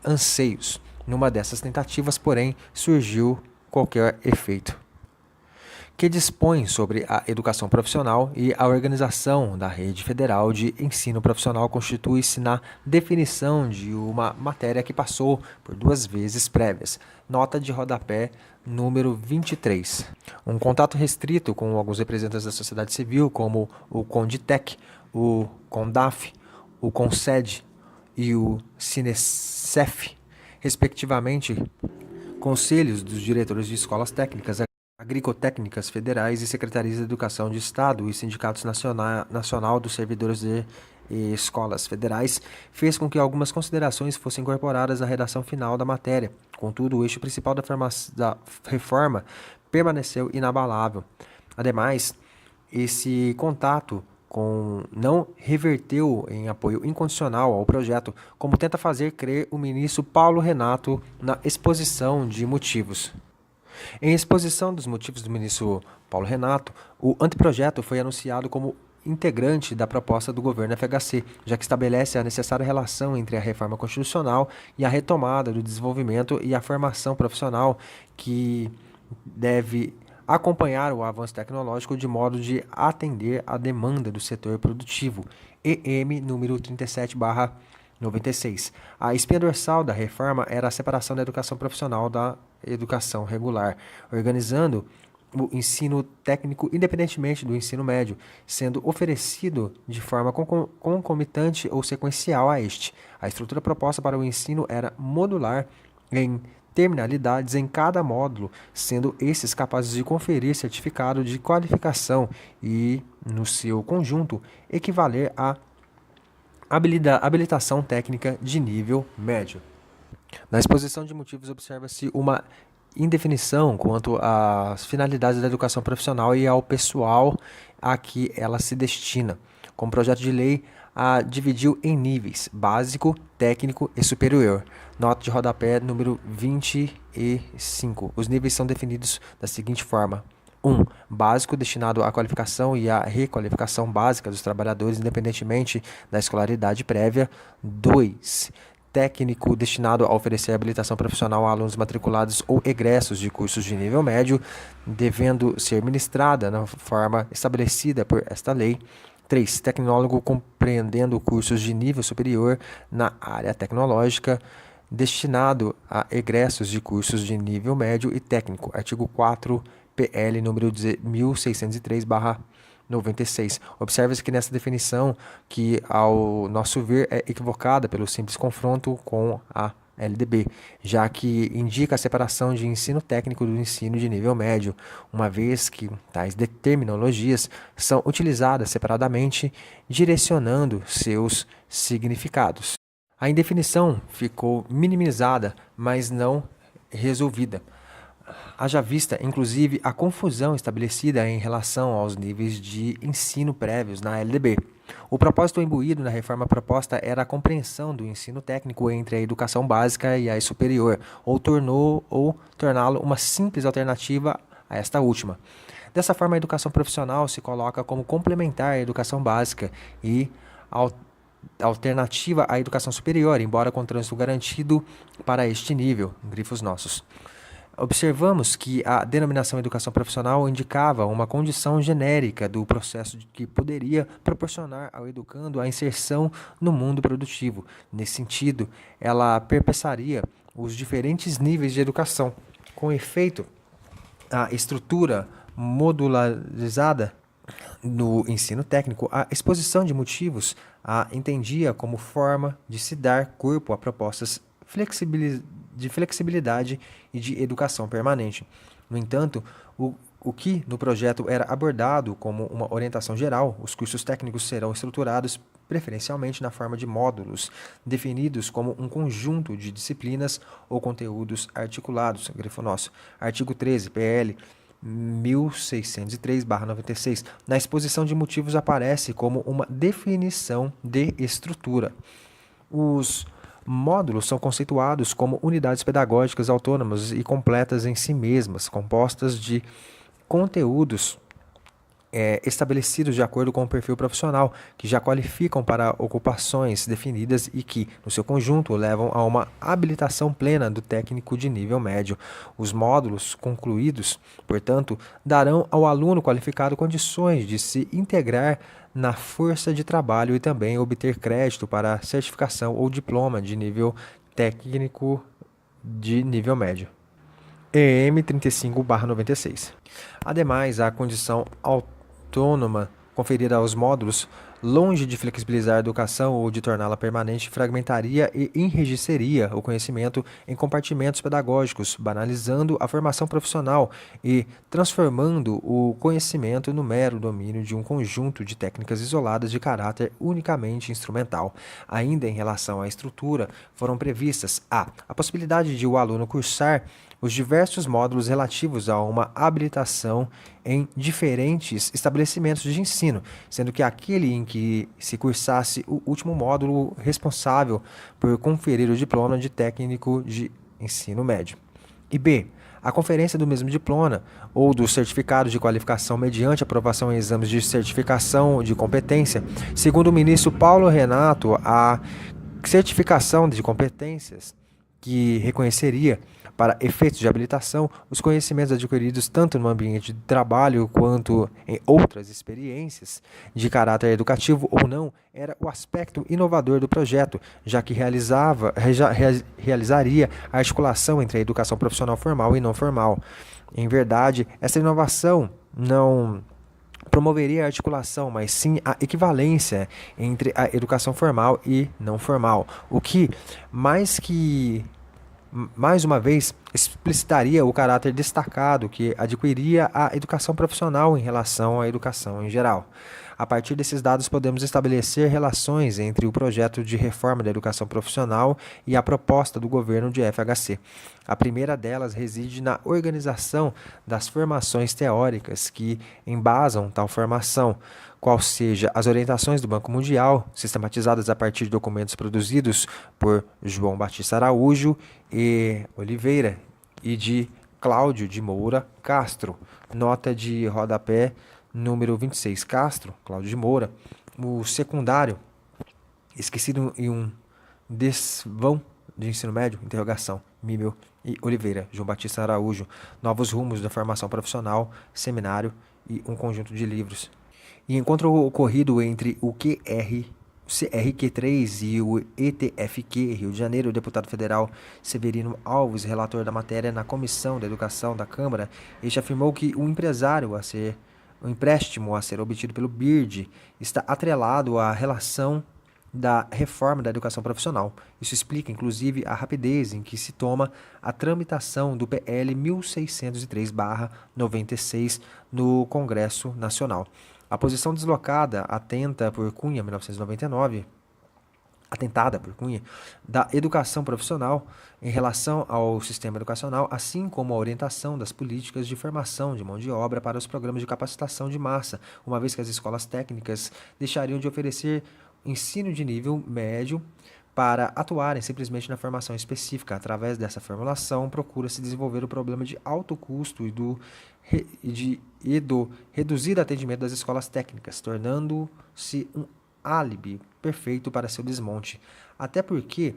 anseios. Numa dessas tentativas, porém, surgiu qualquer efeito, que dispõe sobre a educação profissional e a organização da rede federal de ensino profissional, constitui-se na definição de uma matéria que passou por 2 vezes prévias. Nota de rodapé número 23. Um contato restrito com alguns representantes da sociedade civil, como o Conditec, o Condaf, o Conced e o Cinecef, respectivamente, conselhos dos diretores de escolas técnicas, agricotécnicas federais e secretarias de educação de Estado e sindicatos nacional dos servidores de escolas federais, fez com que algumas considerações fossem incorporadas na redação final da matéria. Contudo, o eixo principal da reforma permaneceu inabalável. Ademais, esse contato não reverteu em apoio incondicional ao projeto, como tenta fazer crer o ministro Paulo Renato na exposição de motivos. Em exposição dos motivos do ministro Paulo Renato, o anteprojeto foi anunciado como integrante da proposta do governo FHC, já que estabelece a necessária relação entre a reforma constitucional e a retomada do desenvolvimento e a formação profissional que deve acompanhar o avanço tecnológico de modo de atender à demanda do setor produtivo, EM número 37/96. A espinha dorsal da reforma era a separação da educação profissional da educação regular, organizando o ensino técnico independentemente do ensino médio, sendo oferecido de forma concomitante ou sequencial a este. A estrutura proposta para o ensino era modular em terminalidades em cada módulo, sendo esses capazes de conferir certificado de qualificação e, no seu conjunto, equivaler à habilitação técnica de nível médio. Na exposição de motivos observa-se uma indefinição quanto às finalidades da educação profissional e ao pessoal a que ela se destina. Como projeto de lei, a dividiu em níveis: básico, técnico e superior. Nota de rodapé número 25. Os níveis são definidos da seguinte forma: 1. Básico, destinado à qualificação e à requalificação básica dos trabalhadores, independentemente da escolaridade prévia. 2. Técnico, destinado a oferecer habilitação profissional a alunos matriculados ou egressos de cursos de nível médio, devendo ser ministrada na forma estabelecida por esta lei. 3. Tecnólogo, compreendendo cursos de nível superior na área tecnológica, destinado a egressos de cursos de nível médio e técnico. Artigo 4, PL número 1603/96. Observa-se que nessa definição, que ao nosso ver é equivocada pelo simples confronto com a LDB, já que indica a separação de ensino técnico do ensino de nível médio, uma vez que tais terminologias são utilizadas separadamente, direcionando seus significados. A indefinição ficou minimizada, mas não resolvida. Haja vista, inclusive, a confusão estabelecida em relação aos níveis de ensino prévios na LDB. O propósito imbuído na reforma proposta era a compreensão do ensino técnico entre a educação básica e a superior, ou torná-lo uma simples alternativa a esta última. Dessa forma, a educação profissional se coloca como complementar à educação básica e alternativa à educação superior, embora com trânsito garantido para este nível, grifos nossos. Observamos que a denominação educação profissional indicava uma condição genérica do processo que poderia proporcionar ao educando a inserção no mundo produtivo. Nesse sentido, ela perpassaria os diferentes níveis de educação. Com efeito, a estrutura modularizada no ensino técnico, a exposição de motivos a entendia como forma de se dar corpo a propostas de flexibilidade e de educação permanente. No entanto, o que no projeto era abordado como uma orientação geral, os cursos técnicos serão estruturados preferencialmente na forma de módulos, definidos como um conjunto de disciplinas ou conteúdos articulados. Grifo nosso. Artigo 13, PL 1603/96. Na exposição de motivos aparece como uma definição de estrutura. Os módulos são conceituados como unidades pedagógicas autônomas e completas em si mesmas, compostas de conteúdos estabelecidos de acordo com o perfil profissional, que já qualificam para ocupações definidas e que, no seu conjunto, levam a uma habilitação plena do técnico de nível médio. Os módulos concluídos, portanto, darão ao aluno qualificado condições de se integrar na força de trabalho e também obter crédito para certificação ou diploma de nível técnico de nível médio. EM 35/96. Ademais, a condição autônoma conferida aos módulos, longe de flexibilizar a educação ou de torná-la permanente, fragmentaria e enrijeceria o conhecimento em compartimentos pedagógicos, banalizando a formação profissional e transformando o conhecimento no mero domínio de um conjunto de técnicas isoladas de caráter unicamente instrumental. Ainda em relação à estrutura, foram previstas a possibilidade de o aluno cursar os diversos módulos relativos a uma habilitação em diferentes estabelecimentos de ensino, sendo que aquele em que se cursasse o último módulo responsável por conferir o diploma de técnico de ensino médio. E B, a conferência do mesmo diploma ou do certificado de qualificação mediante aprovação em exames de certificação de competência. Segundo o ministro Paulo Renato, a certificação de competências que reconheceria, para efeitos de habilitação, os conhecimentos adquiridos tanto no ambiente de trabalho quanto em outras experiências de caráter educativo ou não, era o aspecto inovador do projeto, já que realizaria a articulação entre a educação profissional formal e não formal. Em verdade, essa inovação não promoveria a articulação, mas sim a equivalência entre a educação formal e não formal, o que, mais uma vez, explicitaria o caráter destacado que adquiria a educação profissional em relação à educação em geral. A partir desses dados, podemos estabelecer relações entre o projeto de reforma da educação profissional e a proposta do governo de FHC. A primeira delas reside na organização das formações teóricas que embasam tal formação, qual seja as orientações do Banco Mundial, sistematizadas a partir de documentos produzidos por João Batista Araújo e Oliveira e de Cláudio de Moura Castro. Nota de rodapé número 26, Castro, Cláudio de Moura. O secundário, esquecido em um desvão de ensino médio, interrogação, Mímel e Oliveira, João Batista Araújo, Novos Rumos da Formação Profissional, Seminário e um conjunto de livros. E encontro ocorrido entre o CRQ3 e o ETFQ, Rio de Janeiro, o deputado federal Severino Alves, relator da matéria na Comissão da Educação da Câmara, este afirmou que o empréstimo a ser obtido pelo BIRD está atrelado à relação da reforma da educação profissional. Isso explica, inclusive, a rapidez em que se toma a tramitação do PL 1603/96 no Congresso Nacional. A posição deslocada, atentada por Cunha, da educação profissional em relação ao sistema educacional, assim como a orientação das políticas de formação de mão de obra para os programas de capacitação de massa, uma vez que as escolas técnicas deixariam de oferecer ensino de nível médio para atuarem simplesmente na formação específica. Através dessa formulação, procura-se desenvolver o problema de alto custo e do reduzido atendimento das escolas técnicas, tornando-se um álibi perfeito para seu desmonte. Até porque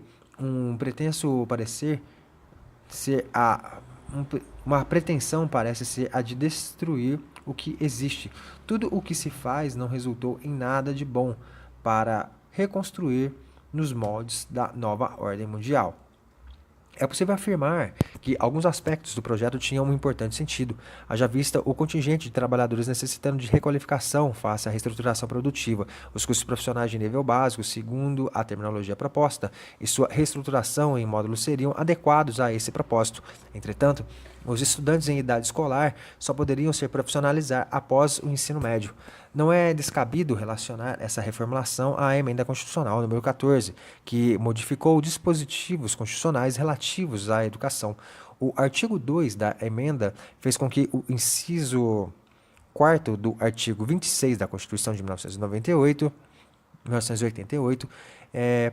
uma pretensão parece ser a de destruir o que existe. Tudo o que se faz não resultou em nada de bom para reconstruir nos moldes da nova ordem mundial. É possível afirmar que alguns aspectos do projeto tinham um importante sentido, haja vista o contingente de trabalhadores necessitando de requalificação face à reestruturação produtiva, os cursos profissionais de nível básico, segundo a terminologia proposta, e sua reestruturação em módulos seriam adequados a esse propósito. Entretanto, os estudantes em idade escolar só poderiam se profissionalizar após o ensino médio. Não é descabido relacionar essa reformulação à emenda constitucional número 14, que modificou dispositivos constitucionais relativos à educação. O artigo 2 da emenda fez com que o inciso 4º do artigo 26 da Constituição de 1988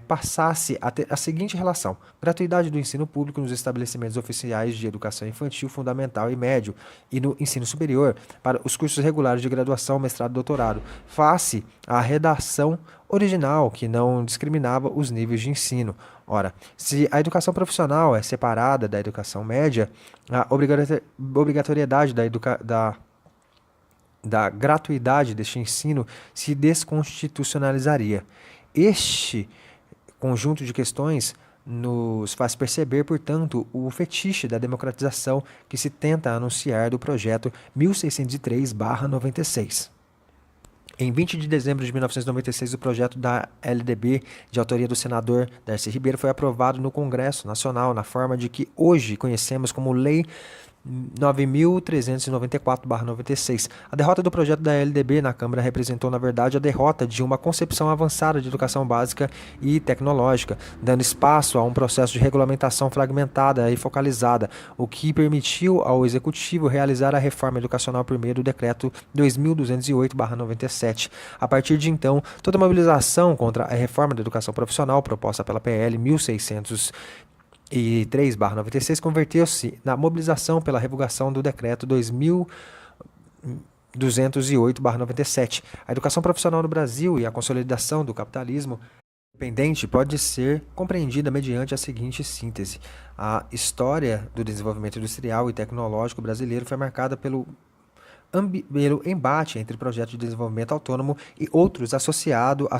passasse a ter a seguinte relação: gratuidade do ensino público nos estabelecimentos oficiais de educação infantil, fundamental e médio e no ensino superior para os cursos regulares de graduação, mestrado e doutorado, face à redação original que não discriminava os níveis de ensino. Ora, se a educação profissional é separada da educação média, a obrigatoriedade da gratuidade deste ensino se desconstitucionalizaria. Este conjunto de questões nos faz perceber, portanto, o fetiche da democratização que se tenta anunciar do projeto 1603/96. Em 20 de dezembro de 1996, o projeto da LDB, de autoria do senador Darcy Ribeiro, foi aprovado no Congresso Nacional na forma de que hoje conhecemos como Lei 9.394/96. A derrota do projeto da LDB na Câmara representou, na verdade, a derrota de uma concepção avançada de educação básica e tecnológica, dando espaço a um processo de regulamentação fragmentada e focalizada, o que permitiu ao Executivo realizar a reforma educacional por meio do Decreto 2.208/97. A partir de então, toda mobilização contra a reforma da educação profissional proposta pela PL 1600 e 3/96 converteu-se na mobilização pela revogação do decreto 2208/97. A educação profissional no Brasil e a consolidação do capitalismo dependente pode ser compreendida mediante a seguinte síntese: a história do desenvolvimento industrial e tecnológico brasileiro foi marcada pelo embate entre projetos de desenvolvimento autônomo e outros associado a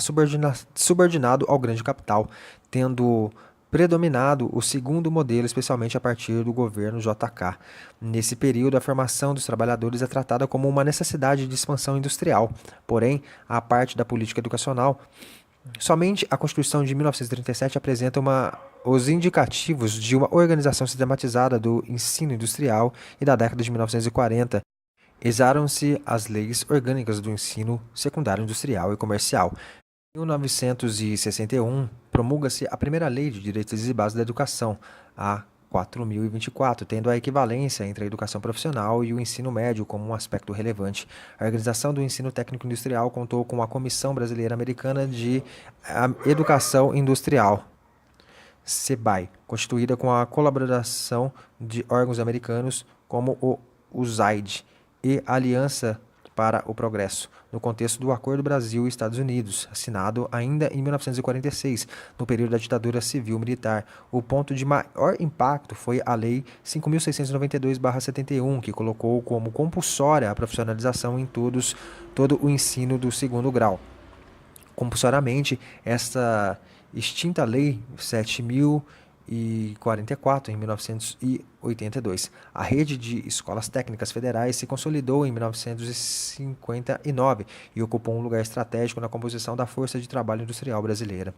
subordinado ao grande capital, tendo predominado o segundo modelo, especialmente a partir do governo JK. Nesse período, a formação dos trabalhadores é tratada como uma necessidade de expansão industrial. Porém, a parte da política educacional, somente a Constituição de 1937 apresenta os indicativos de uma organização sistematizada do ensino industrial e da década de 1940. Exaram-se as leis orgânicas do ensino secundário industrial e comercial. Em 1961, promulga-se a primeira Lei de Diretrizes e Bases da Educação, a 4.024, tendo a equivalência entre a educação profissional e o ensino médio como um aspecto relevante. A organização do ensino técnico industrial contou com a Comissão Brasileira Americana de Educação Industrial, CEBAI, constituída com a colaboração de órgãos americanos como o USAID e a Aliança para o Progresso, no contexto do Acordo Brasil e Estados Unidos, assinado ainda em 1946, no período da ditadura civil-militar. O ponto de maior impacto foi a Lei 5.692/71, que colocou como compulsória a profissionalização em todo o ensino do segundo grau. Compulsoriamente, esta extinta Lei 7.044, em 1982. A rede de escolas técnicas federais se consolidou em 1959 e ocupou um lugar estratégico na composição da força de trabalho industrial brasileira.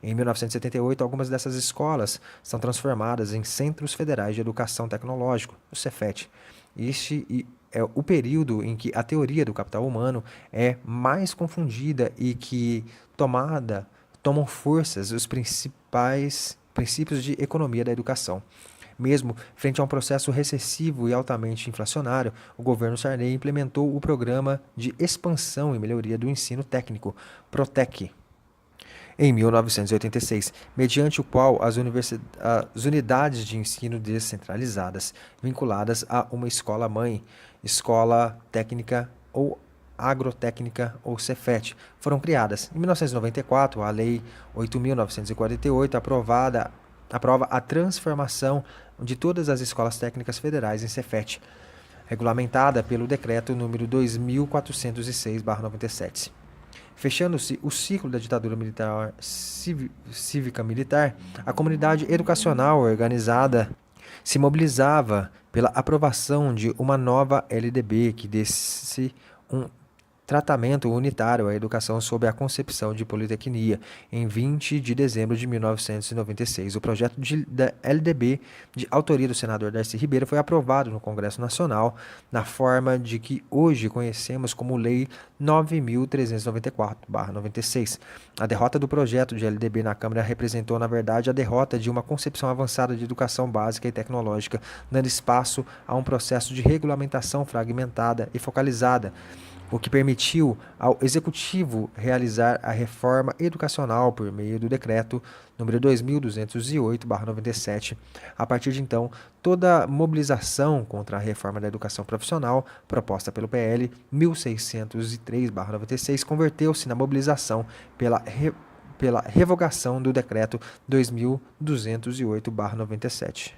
Em 1978, algumas dessas escolas são transformadas em Centros Federais de Educação Tecnológica, o Cefet. Este é o período em que a teoria do capital humano é mais confundida e que tomam forças os principais princípios de economia da educação. Mesmo frente a um processo recessivo e altamente inflacionário, o governo Sarney implementou o Programa de Expansão e Melhoria do Ensino Técnico, PROTEC, em 1986, mediante o qual as unidades de ensino descentralizadas, vinculadas a uma escola-mãe, escola técnica ou agrotécnica ou Cefet, foram criadas. Em 1994, a Lei 8.948 aprova a transformação de todas as escolas técnicas federais em Cefet, regulamentada pelo Decreto número 2.406/97. Fechando-se o ciclo da ditadura militar cívica-militar, a comunidade educacional organizada se mobilizava pela aprovação de uma nova LDB que desse um tratamento unitário à educação sob a concepção de politecnia, em 20 de dezembro de 1996. O projeto da LDB, de autoria do senador Darcy Ribeiro, foi aprovado no Congresso Nacional na forma de que hoje conhecemos como Lei 9.394/96. A derrota do projeto de LDB na Câmara representou, na verdade, a derrota de uma concepção avançada de educação básica e tecnológica, dando espaço a um processo de regulamentação fragmentada e focalizada, o que permitiu ao Executivo realizar a reforma educacional por meio do Decreto número 2.208/97. A partir de então, toda mobilização contra a reforma da educação profissional, proposta pelo PL 1603/96, converteu-se na mobilização pela revogação do Decreto 2.208/97.